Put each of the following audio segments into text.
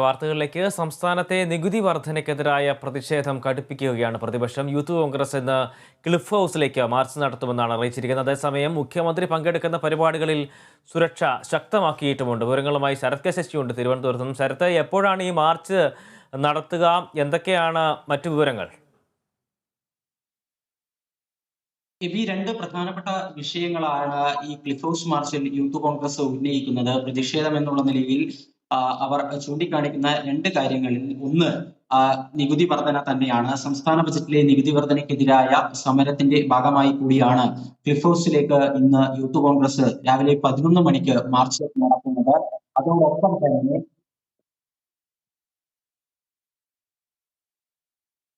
വാർത്തകളിലേക്ക്. സംസ്ഥാനത്തെ നികുതി വർധനയ്ക്കെതിരായ പ്രതിഷേധം കടുപ്പിക്കുകയാണ് പ്രതിപക്ഷം. യൂത്ത് കോൺഗ്രസ് ഇന്ന് ക്ലിഫ് ഹൗസിലേക്ക് മാർച്ച് നടത്തുമെന്നാണ് അറിയിച്ചിരിക്കുന്നത്. അതേസമയം മുഖ്യമന്ത്രി പങ്കെടുക്കുന്ന പരിപാടികളിൽ സുരക്ഷ ശക്തമാക്കിയിട്ടുമുണ്ട്. വിവരങ്ങളുമായി ശരത് കെ ശശിയുണ്ട് തിരുവനന്തപുരത്ത് നിന്നും. ശരത്ത്, എപ്പോഴാണ് ഈ മാർച്ച് നടത്തുക? എന്തൊക്കെയാണ് മറ്റു വിവരങ്ങൾ? രണ്ട് പ്രധാനപ്പെട്ട വിഷയങ്ങളാണ് ഈ ക്ലിഫ് ഹൗസ് മാർച്ചിൽ യൂത്ത് കോൺഗ്രസ് ഉന്നയിക്കുന്നത്. പ്രതിഷേധം എന്നുള്ള നിലയിൽ അവർ ചൂണ്ടിക്കാണിക്കുന്ന രണ്ട് കാര്യങ്ങളിൽ ഒന്ന് നികുതി വർധന തന്നെയാണ്. സംസ്ഥാന ബജറ്റിലെ നികുതി വർധനയ്ക്കെതിരായ സമരത്തിന്റെ ഭാഗമായി കൂടിയാണ് ക്ലിഫ് ഹൗസിലേക്ക് ഇന്ന് യൂത്ത് കോൺഗ്രസ് രാവിലെ 11 മണിക്ക് മാർച്ച് നടത്തുന്നത്.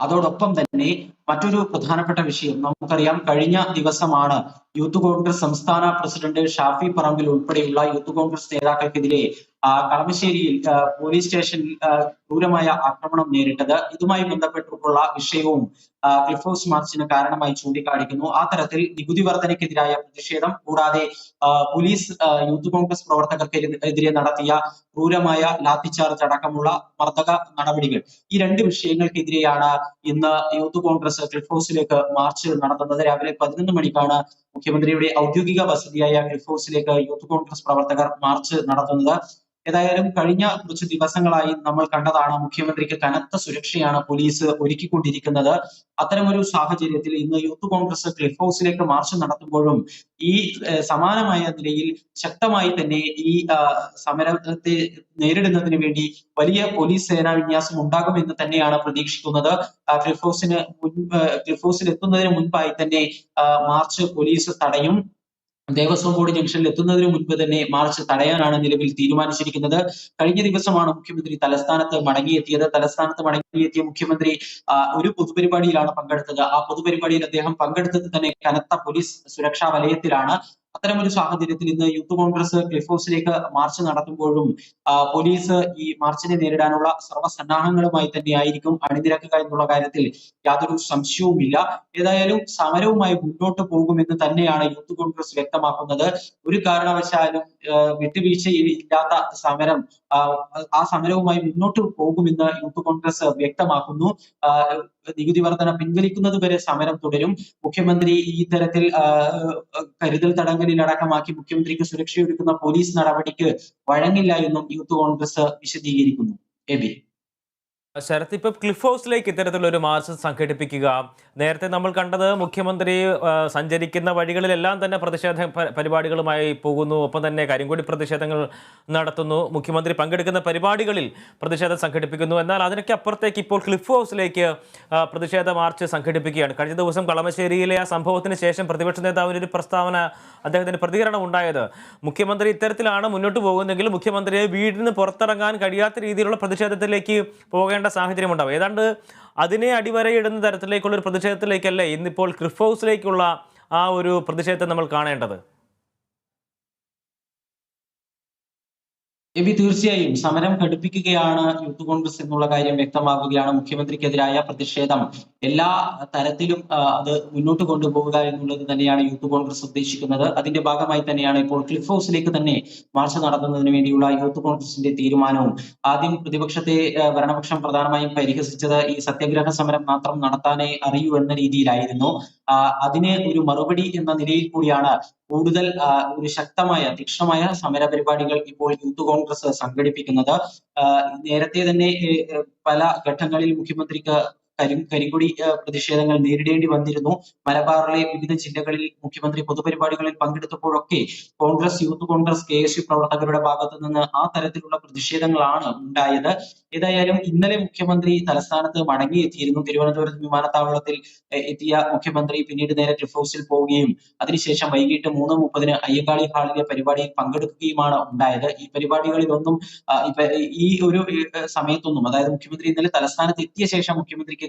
അതോടൊപ്പം തന്നെ മറ്റൊരു പ്രധാനപ്പെട്ട വിഷയം നമുക്കറിയാം. കഴിഞ്ഞ ദിവസമാണ് യൂത്ത് കോൺഗ്രസ് സംസ്ഥാന പ്രസിഡന്റ് ഷാഫി പറമ്പിൽ ഉൾപ്പെടെയുള്ള യൂത്ത് കോൺഗ്രസ് നേതാക്കൾക്കെതിരെ കളമശ്ശേരിയിൽ പോലീസ് സ്റ്റേഷനിൽ ക്രൂരമായ ആക്രമണം നേരിട്ടത്. ഇതുമായി ബന്ധപ്പെട്ടുള്ള വിഷയവും ക്ലിഫ് ഹൗസ് മാർച്ചിന് കാരണമായി ചൂണ്ടിക്കാണിക്കുന്നു. ആ തരത്തിൽ നികുതി വർധനയ്ക്കെതിരായ പ്രതിഷേധം കൂടാതെ പോലീസ് യൂത്ത് കോൺഗ്രസ് പ്രവർത്തകർക്കെതിരെ നടത്തിയ ക്രൂരമായ ലാത്തിച്ചാർജ് അടക്കമുള്ള മർദ്ദക നടപടികൾ, ഈ രണ്ട് വിഷയങ്ങൾക്കെതിരെയാണ് ഇന്ന് യൂത്ത് കോൺഗ്രസ് ക്ലിഫ് ഹൗസിലേക്ക് മാർച്ച് നടത്തുന്നത്. രാവിലെ 11 മണിക്കാണ് മുഖ്യമന്ത്രിയുടെ ഔദ്യോഗിക വസതിയായ ക്ലിഫ് ഹൗസിലേക്ക് യൂത്ത് കോൺഗ്രസ് പ്രവർത്തകർ മാർച്ച് നടത്തുന്നത്. ഏതായാലും കഴിഞ്ഞ കുറച്ച് ദിവസങ്ങളായി നമ്മൾ കണ്ടതാണ്, മുഖ്യമന്ത്രിക്ക് കനത്ത സുരക്ഷയാണ് പോലീസ് ഒരുക്കിക്കൊണ്ടിരിക്കുന്നത്. അത്തരമൊരു സാഹചര്യത്തിൽ ഇന്ന് യൂത്ത് കോൺഗ്രസ് ക്ലിഫ് ഹൗസിലേക്ക് മാർച്ച് നടത്തുമ്പോഴും ഈ സമാനമായ നിലയിൽ ശക്തമായി തന്നെ ഈ സമരത്തെ നേരിടുന്നതിന് വേണ്ടി വലിയ പോലീസ് സേനാ വിന്യാസം ഉണ്ടാകുമെന്ന് തന്നെയാണ് പ്രതീക്ഷിക്കുന്നത്. ക്ലിഫ് ഹൗസിൽ എത്തുന്നതിന് മുൻപായി തന്നെ മാർച്ച് പോലീസ് തടയും. ദേവസ്വം ബോർഡ് ജംഗ്ഷനിൽ എത്തുന്നതിന് മുൻപ് തന്നെ മാർച്ച് തടയാനാണ് നിലവിൽ തീരുമാനിച്ചിരിക്കുന്നത്. കഴിഞ്ഞ ദിവസമാണ് മുഖ്യമന്ത്രി തലസ്ഥാനത്ത് മടങ്ങിയെത്തിയ മുഖ്യമന്ത്രി ഒരു പൊതുപരിപാടിയിലാണ് പങ്കെടുത്തത്. ആ പൊതുപരിപാടിയിൽ അദ്ദേഹം പങ്കെടുത്തത് തന്നെ കനത്ത പോലീസ് സുരക്ഷാ വലയത്തിലാണ്. അത്തരമൊരു സാഹചര്യത്തിൽ ഇന്ന് യൂത്ത് കോൺഗ്രസ് ക്ലിഫ് ഹൗസിലേക്ക് മാർച്ച് നടത്തുമ്പോഴും പോലീസ് ഈ മാർച്ചിനെ നേരിടാനുള്ള സർവ്വസന്നാഹങ്ങളുമായി തന്നെയായിരിക്കും അണിനിരക്കുക എന്നുള്ള കാര്യത്തിൽ യാതൊരു സംശയവുമില്ല. ഏതായാലും സമരവുമായി മുന്നോട്ട് പോകുമെന്ന് തന്നെയാണ് യൂത്ത് കോൺഗ്രസ് വ്യക്തമാക്കുന്നത്. ഒരു കാരണവശാലും വിട്ടുവീഴ്ചയില്ലാത്ത സമരം, ആ സമരവുമായി മുന്നോട്ട് പോകുമെന്ന് യൂത്ത് കോൺഗ്രസ് വ്യക്തമാക്കുന്നു. നികുതി വർധന പിൻവലിക്കുന്നത് വരെ സമരം തുടരും. മുഖ്യമന്ത്രി ഈ തരത്തിൽ കരുതൽ തടങ്കലിലടക്കമാക്കി മുഖ്യമന്ത്രിക്ക് സുരക്ഷയൊരുക്കുന്ന പോലീസ് നടപടിക്ക് വഴങ്ങില്ല എന്നും യൂത്ത് കോൺഗ്രസ് വിശദീകരിക്കുന്നു. എബി ശരത്, ഇപ്പം ക്ലിഫ് ഹൗസിലേക്ക് ഇത്തരത്തിലൊരു മാർച്ച് സംഘടിപ്പിക്കുക, നേരത്തെ നമ്മൾ കണ്ടത് മുഖ്യമന്ത്രി സഞ്ചരിക്കുന്ന വഴികളിലെല്ലാം തന്നെ പ്രതിഷേധ പരിപാടികളുമായി പോകുന്നു, ഒപ്പം തന്നെ കരിങ്കൊടി പ്രതിഷേധങ്ങൾ നടത്തുന്നു, മുഖ്യമന്ത്രി പങ്കെടുക്കുന്ന പരിപാടികളിൽ പ്രതിഷേധം സംഘടിപ്പിക്കുന്നു. എന്നാൽ അതിനൊക്കെ അപ്പുറത്തേക്ക് ഇപ്പോൾ ക്ലിഫ് ഹൗസിലേക്ക് പ്രതിഷേധ മാർച്ച് സംഘടിപ്പിക്കുകയാണ്. കഴിഞ്ഞ ദിവസം കളമശ്ശേരിയിലെ ആ സംഭവത്തിന് ശേഷം പ്രതിപക്ഷ നേതാവിൻ്റെ ഒരു പ്രസ്താവന, അദ്ദേഹത്തിന് പ്രതികരണം ഉണ്ടായത്, മുഖ്യമന്ത്രി ഇത്തരത്തിലാണ് മുന്നോട്ട് പോകുന്നതെങ്കിൽ മുഖ്യമന്ത്രിയെ വീടിന് പുറത്തിറങ്ങാൻ കഴിയാത്ത രീതിയിലുള്ള പ്രതിഷേധത്തിലേക്ക് പോകേണ്ട സാഹചര്യം ഉണ്ടാവും. ഏതാണ്ട് അതിനെ അടിവരയിടുന്ന തരത്തിലേക്കുള്ള ഒരു പ്രതിഷേധത്തിലേക്കല്ലേ ഇന്നിപ്പോൾ ക്ലിഫ് ഹൗസിലേക്കുള്ള ആ ഒരു പ്രതിഷേധത്തെ നമ്മൾ കാണേണ്ടത്? തീർച്ചയായും സമരം ഘടിപ്പിക്കുകയാണ് യൂത്ത് കോൺഗ്രസ് എന്നുള്ള കാര്യം വ്യക്തമാക്കുകയാണ്. മുഖ്യമന്ത്രിക്കെതിരായ പ്രതിഷേധം എല്ലാ തരത്തിലും അത് മുന്നോട്ട് കൊണ്ടുപോകുക എന്നുള്ളത് തന്നെയാണ് യൂത്ത് കോൺഗ്രസ് ഉദ്ദേശിക്കുന്നത്. അതിന്റെ ഭാഗമായി തന്നെയാണ് ഇപ്പോൾ ക്ലിഫ് ഹൗസിലേക്ക് തന്നെ മാർച്ച് നടത്തുന്നതിന് വേണ്ടിയുള്ള യൂത്ത് കോൺഗ്രസിന്റെ തീരുമാനവും. ആദ്യം പ്രതിപക്ഷത്തെ ഭരണപക്ഷം പ്രധാനമായും പരിഹസിച്ചത് ഈ സത്യാഗ്രഹ സമരം മാത്രം നടത്താനേ അറിയൂ എന്ന രീതിയിലായിരുന്നു. അതിന് ഒരു മറുപടി എന്ന നിലയിൽ കൂടിയാണ് കൂടുതൽ ഒരു ശക്തമായ തീക്ഷ്ണമായ സമര പരിപാടികൾ ഇപ്പോൾ യൂത്ത് കോൺഗ്രസ് സംഘടിപ്പിക്കുന്നത്. നേരത്തെ തന്നെ പല ഘട്ടങ്ങളിൽ മുഖ്യമന്ത്രിക്ക് കരിങ്കൊടി പ്രതിഷേധങ്ങൾ നേരിടേണ്ടി വന്നിരുന്നു. മലബാറിലെ വിവിധ ജില്ലകളിൽ മുഖ്യമന്ത്രി പൊതുപരിപാടികളിൽ പങ്കെടുത്തപ്പോഴൊക്കെ യൂത്ത് കോൺഗ്രസ് KSU പ്രവർത്തകരുടെ ഭാഗത്തു നിന്ന് ആ തരത്തിലുള്ള പ്രതിഷേധങ്ങളാണ് ഉണ്ടായത്. ഏതായാലും ഇന്നലെ മുഖ്യമന്ത്രി തലസ്ഥാനത്ത് മടങ്ങിയെത്തിയിരുന്നു. തിരുവനന്തപുരം വിമാനത്താവളത്തിൽ എത്തിയ മുഖ്യമന്ത്രി പിന്നീട് നേരെ ക്ലിഫ് ഹൗസിൽ പോവുകയും അതിനുശേഷം വൈകിട്ട് 3:30 അയ്യങ്കാളി ഹാളിലെ പരിപാടിയിൽ പങ്കെടുക്കുകയുമാണ് ഉണ്ടായത്. ഈ പരിപാടികളിലൊന്നും ഈ ഒരു സമയത്തൊന്നും, അതായത് മുഖ്യമന്ത്രി ഇന്നലെ തലസ്ഥാനത്ത് എത്തിയ ശേഷം മുഖ്യമന്ത്രിക്കെതിരായ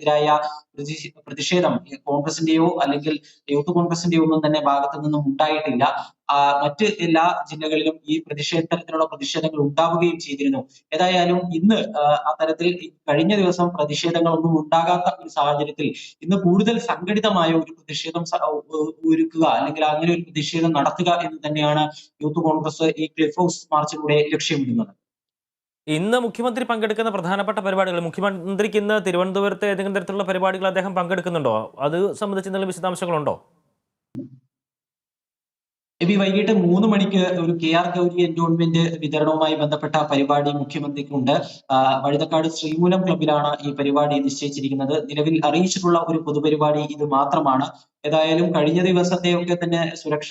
പ്രതിഷേധം കോൺഗ്രസിന്റെയോ അല്ലെങ്കിൽ യൂത്ത് കോൺഗ്രസിന്റെയോ ഒന്നും തന്നെ ഭാഗത്തു നിന്നും ഉണ്ടായിട്ടില്ല. മറ്റ് എല്ലാ ജില്ലകളിലും ഈ തരത്തിലുള്ള പ്രതിഷേധങ്ങൾ ഉണ്ടാവുകയും ചെയ്തിരുന്നു. ഏതായാലും ഇന്ന് അത്തരത്തിൽ കഴിഞ്ഞ ദിവസം പ്രതിഷേധങ്ങളൊന്നും ഉണ്ടാകാത്ത ഒരു സാഹചര്യത്തിൽ ഇന്ന് കൂടുതൽ സംഘടിതമായ ഒരു പ്രതിഷേധം ഒരുക്കുക, അല്ലെങ്കിൽ അങ്ങനെ ഒരു പ്രതിഷേധം നടത്തുക എന്ന് തന്നെയാണ് യൂത്ത് കോൺഗ്രസ് ഈ ക്ലിഫ് ഹൗസ് മാർച്ചിലൂടെ ലക്ഷ്യമിടുന്നത്. ഇന്ന് മുഖ്യമന്ത്രി പങ്കെടുക്കുന്ന പ്രധാനപ്പെട്ട പരിപാടികൾ, മുഖ്യമന്ത്രിക്ക് ഇന്ന് തിരുവനന്തപുരത്ത് ഏതെങ്കിലും തരത്തിലുള്ള പരിപാടികൾ അദ്ദേഹം പങ്കെടുക്കുന്നുണ്ടോ? അത് സംബന്ധിച്ച് എന്തെങ്കിലും വിശദാംശങ്ങളുണ്ടോ? വൈകിട്ട് 3 മണിക്ക് ഒരു KR ഗൗരി എൻഡോൺമെന്റ് വിതരണവുമായി ബന്ധപ്പെട്ട പരിപാടി മുഖ്യമന്ത്രിക്കുണ്ട്. വഴുതക്കാട് ശ്രീമൂലം ക്ലബിലാണ് ഈ പരിപാടി നിശ്ചയിച്ചിരിക്കുന്നത്. നിലവിൽ അറിയിച്ചിട്ടുള്ള ഒരു പൊതുപരിപാടി ഇത് മാത്രമാണ്. ഏതായാലും കഴിഞ്ഞ ദിവസത്തെയൊക്കെ തന്നെ സുരക്ഷ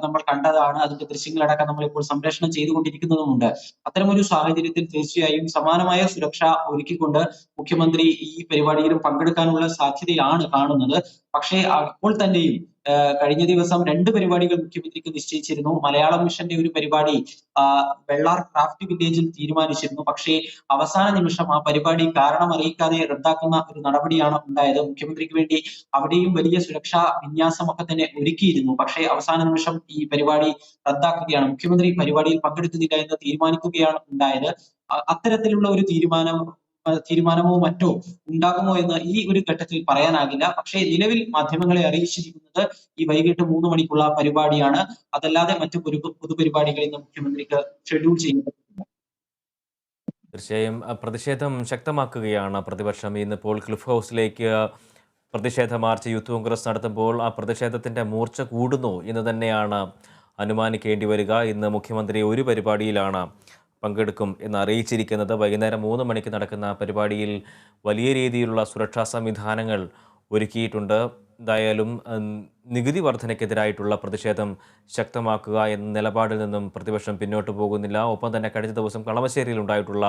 നമ്മൾ കണ്ടതാണ്. അതിന്റെ ദൃശ്യങ്ങളടക്കം നമ്മൾ ഇപ്പോൾ സംപ്രേഷണം ചെയ്തുകൊണ്ടിരിക്കുന്നതുമുണ്ട്. അത്തരമൊരു സാഹചര്യത്തിൽ തീർച്ചയായും സമാനമായ സുരക്ഷ ഒരുക്കിക്കൊണ്ട് മുഖ്യമന്ത്രി ഈ പരിപാടിയിലും പങ്കെടുക്കാനുള്ള സാധ്യതയാണ് കാണുന്നത്. പക്ഷേ അപ്പോൾ തന്നെയും കഴിഞ്ഞ ദിവസം 2 പരിപാടികൾ മുഖ്യമന്ത്രിക്ക് നിശ്ചയിച്ചിരുന്നു. മലയാളം മിഷന്റെ ഒരു പരിപാടി വെള്ളാർ ക്രാഫ്റ്റ് വില്ലേജിൽ തീരുമാനിച്ചിരുന്നു. പക്ഷേ അവസാന നിമിഷം ആ പരിപാടി കാരണം അറിയിക്കാതെ റദ്ദാക്കുന്ന ഒരു നടപടിയാണ് ഉണ്ടായത്. മുഖ്യമന്ത്രിക്ക് വേണ്ടി അവിടെയും വലിയ സുരക്ഷാ വിന്യാസമൊക്കെ തന്നെ ഒരുക്കിയിരുന്നു. പക്ഷേ അവസാന നിമിഷം ഈ പരിപാടി റദ്ദാക്കുകയാണ്. മുഖ്യമന്ത്രി പരിപാടിയിൽ പങ്കെടുക്കുന്നില്ല എന്ന് തീരുമാനിക്കുകയാണ് ഉണ്ടായത്. അത്തരത്തിലുള്ള ഒരു തീരുമാനമോ മറ്റോ ഉണ്ടാകുമോ എന്ന് ഈ ഒരു ഘട്ടത്തിൽ പറയാനാകില്ല. പക്ഷേ നിലവിൽ മാധ്യമങ്ങളെ അറിയിച്ചിരിക്കുന്നത് ഈ വൈകിട്ട് 3 മണിക്കുള്ള പരിപാടിയാണ്. അതല്ലാതെ മറ്റു പൊതുപരിപാടികൾ ഇന്ന് മുഖ്യമന്ത്രിക്ക് ഷെഡ്യൂൾ ചെയ്യപ്പെട്ടിട്ടുണ്ട്. തീർച്ചയായും പ്രതിഷേധം ശക്തമാക്കുകയാണ് പ്രതിപക്ഷം. ഇന്നിപ്പോൾ ക്ലിഫ് ഹൗസിലേക്ക് പ്രതിഷേധ മാർച്ച് യൂത്ത് കോൺഗ്രസ് നടത്തുമ്പോൾ ആ പ്രതിഷേധത്തിൻ്റെ മൂർച്ച കൂടുന്നു എന്ന് തന്നെയാണ് അനുമാനിക്കേണ്ടി വരിക. ഇന്ന് മുഖ്യമന്ത്രി ഒരു പരിപാടിയിലാണ് പങ്കെടുക്കും എന്ന് അറിയിച്ചിരിക്കുന്നത്. വൈകുന്നേരം 3 മണിക്ക് നടക്കുന്ന പരിപാടിയിൽ വലിയ രീതിയിലുള്ള സുരക്ഷാ സംവിധാനങ്ങൾ ഒരുക്കിയിട്ടുണ്ട്. എന്തായാലും നികുതി വർധനയ്ക്കെതിരായിട്ടുള്ള പ്രതിഷേധം ശക്തമാക്കുക എന്ന നിലപാടിൽ നിന്നും പ്രതിപക്ഷം പിന്നോട്ട് പോകുന്നില്ല. ഒപ്പം തന്നെ കഴിഞ്ഞ ദിവസം കളമശ്ശേരിയിൽ ഉണ്ടായിട്ടുള്ള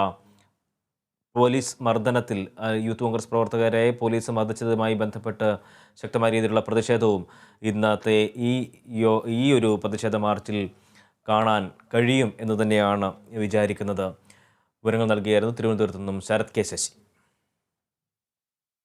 പോലീസ് മർദ്ദനത്തിൽ യൂത്ത് കോൺഗ്രസ് പ്രവർത്തകരെ പോലീസ് മർദ്ദിച്ചതുമായി ബന്ധപ്പെട്ട് ശക്തമായ രീതിയിലുള്ള പ്രതിഷേധവും ഇന്നത്തെ ഈ ഒരു പ്രതിഷേധ മാർച്ചിൽ കാണാൻ കഴിയും എന്ന് തന്നെയാണ് വിചാരിക്കുന്നത്. വിവരങ്ങൾ നൽകിയായിരുന്നു തിരുവനന്തപുരത്ത് നിന്നും ശരത് കെ ശശി.